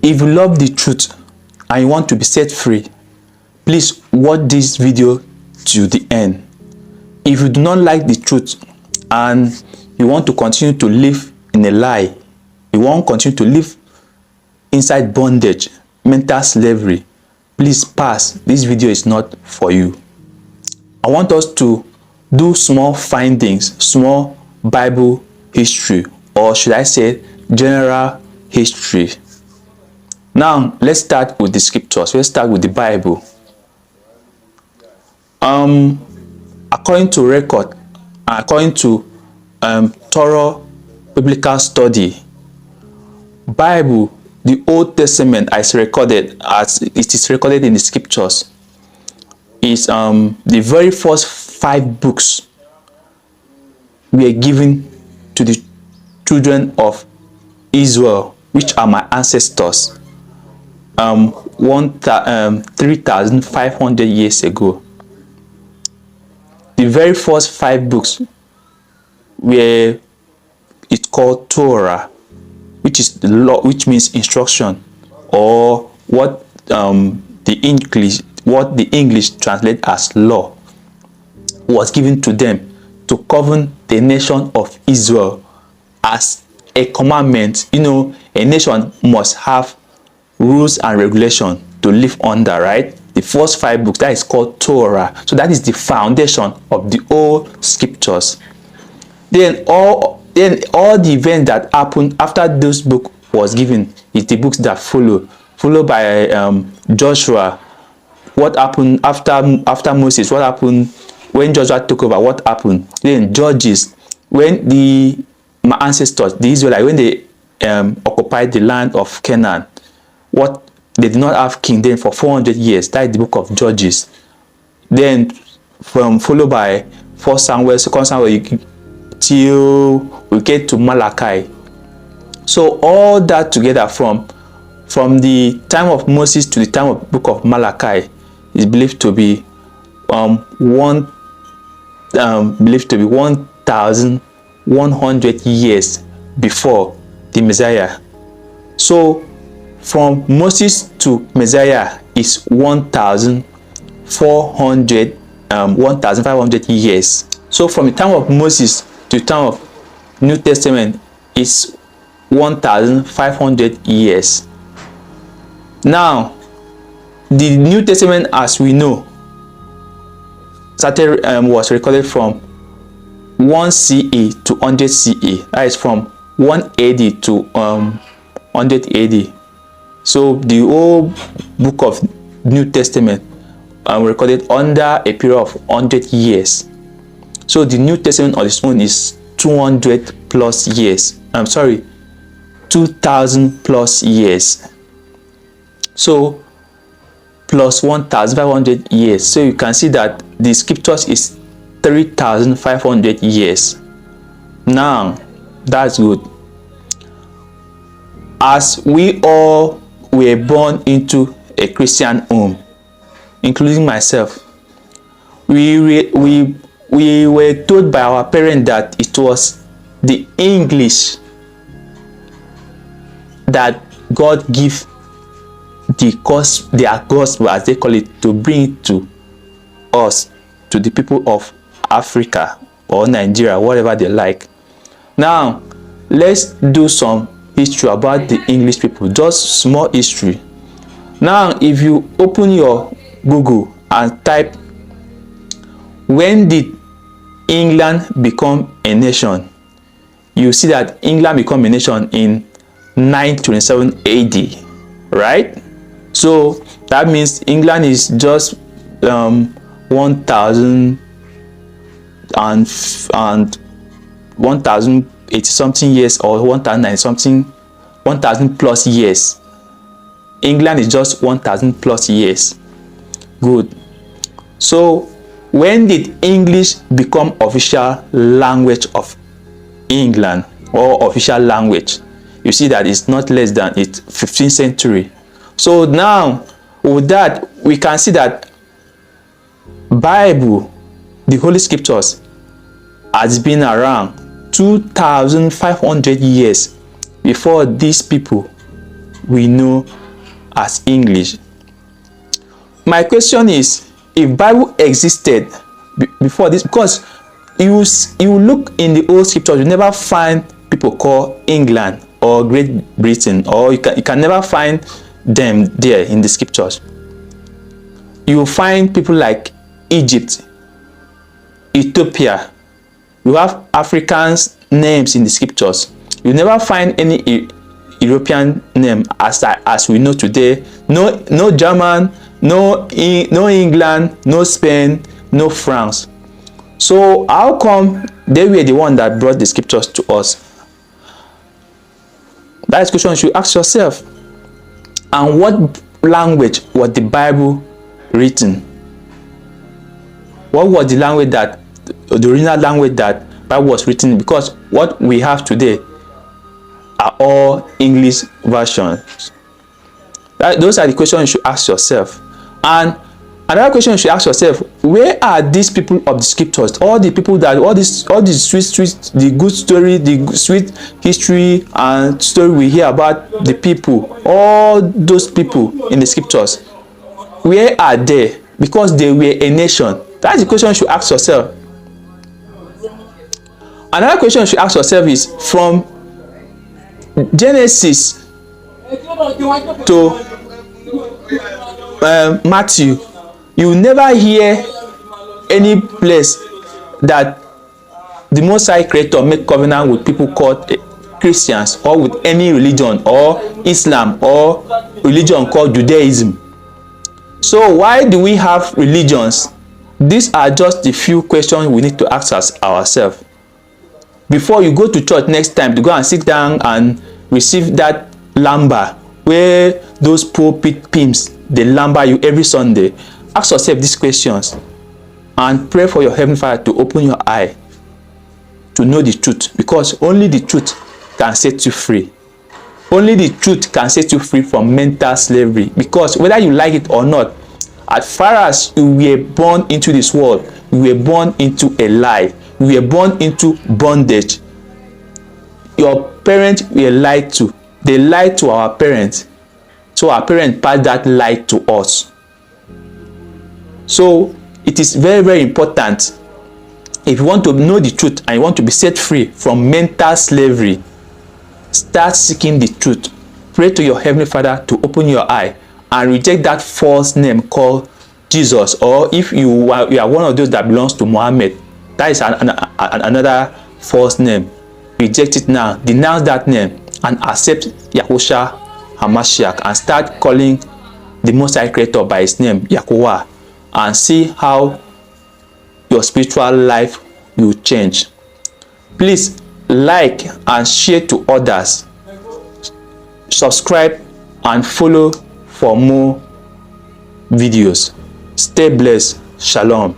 If you love the truth and you want to be set free, please watch this video to the end. If you do not like the truth and you want to continue to live in a lie, you want to continue to live inside bondage, mental slavery, please pass. This video is not for you. I want us to do small findings, small Bible history, or should I say general history. Now let's start with the scriptures. Let's start with the Bible. According to record, according to thorough biblical study, Bible, the Old Testament, as it is recorded in the scriptures, is the very first 5 books were given to the children of Israel, which are my ancestors, 3,500 years ago. The very first 5 books were, it's called Torah, which is the law, which means instruction, or what the English translate as law, was given to them to govern the nation of Israel as a commandment. You know, a nation must have rules and regulation to live under, right? The first 5 books, that is called Torah. So that is the foundation of the old scriptures. Then all the events that happened after this book was given is the books that followed by Joshua. What happened after Moses? What happened when Joshua took over? What happened? Then Judges, when my ancestors, the Israelites, when they occupied the land of Canaan, what they did not have king then for 400 years. That is the book of Judges. Then followed by 1 Samuel, 2 Samuel, till we get to Malachi. So all that together from the time of Moses to the time of the book of Malachi is believed to be 1,100 years before the Messiah. So from Moses to Messiah is 1,500 years. So from the time of Moses to the time of New Testament is 1,500 years. Now, the New Testament, as we know, was recorded from 1 CE to 100 CE. That is from 1 AD to 100 AD. So the whole book of New Testament recorded under a period of 100 years. So the New Testament on its own is 200 plus years. 2,000 plus years. So plus 1,500 years. So you can see that the scriptures is 3,500 years. Now that's good. As we all were born into a Christian home, including myself, we were told by our parents that it was the English that God gave their gospel, as they call it, to bring it to us, to the people of Africa or Nigeria, whatever they like. Now let's do some history about the English people, just small history. Now if you open your Google and type when did England become a nation, you see that England became a nation in 927 AD, right? So that means England is just 1,080 something years, or 1,090 something, 1,000 plus years. England is just 1,000 plus years. Good. So when did English become official language of England, or official language? You see that it's not less than 15th century. So now with that, we can see that Bible, the Holy Scriptures, has been around 2,500 years before these people we know as English. My question is, if Bible existed before this, because you look in the old scriptures, you never find people called England or Great Britain, or you can never find them there in the scriptures. You will find people like Egypt, Ethiopia. You have Africans names in the scriptures. You never find any European name as we know today. No German, no England, no Spain, no France. So how come they were the one that brought the scriptures to us? That is a question you should ask yourself. And what language was the Bible written? What was the language that, the original language that Bible was written? Because what we have today are all English versions. Those are the questions you should ask yourself. And another question you should ask yourself, where are these people of the scriptures? All the people that, all the sweet, the good story, the sweet history and story we hear about the people, all those people in the scriptures, where are they? Because they were a nation. That's the question you should ask yourself. Another question you should ask yourself is, from Genesis to Matthew, you never hear any place that the Most High Creator make covenant with people called Christians, or with any religion, or Islam, or religion called Judaism. So why do we have religions? These are just the few questions we need to ask ourselves before you go to church next time to go and sit down and receive that lumber where those pulpit pimps they lumber you every Sunday. Ask yourself these questions and pray for your Heavenly Father to open your eye to know the truth, because only the truth can set you free. Only the truth can set you free from mental slavery, because whether you like it or not, as far as you were born into this world, you were born into a lie. You were born into bondage. Your parents were lied to. They lied to our parents. So our parents passed that lie to us. So it is very, very important. If you want to know the truth and you want to be set free from mental slavery, start seeking the truth. Pray to your Heavenly Father to open your eye and reject that false name called Jesus. Or if you are one of those that belongs to Muhammad, that is another false name. Reject it now. Denounce that name and accept Yahushua HaMashiach and start calling the Most High Creator by his name, Yahuwah, and see how your spiritual life will change. Please like and share to others. Subscribe and follow for more videos. Stay blessed. Shalom.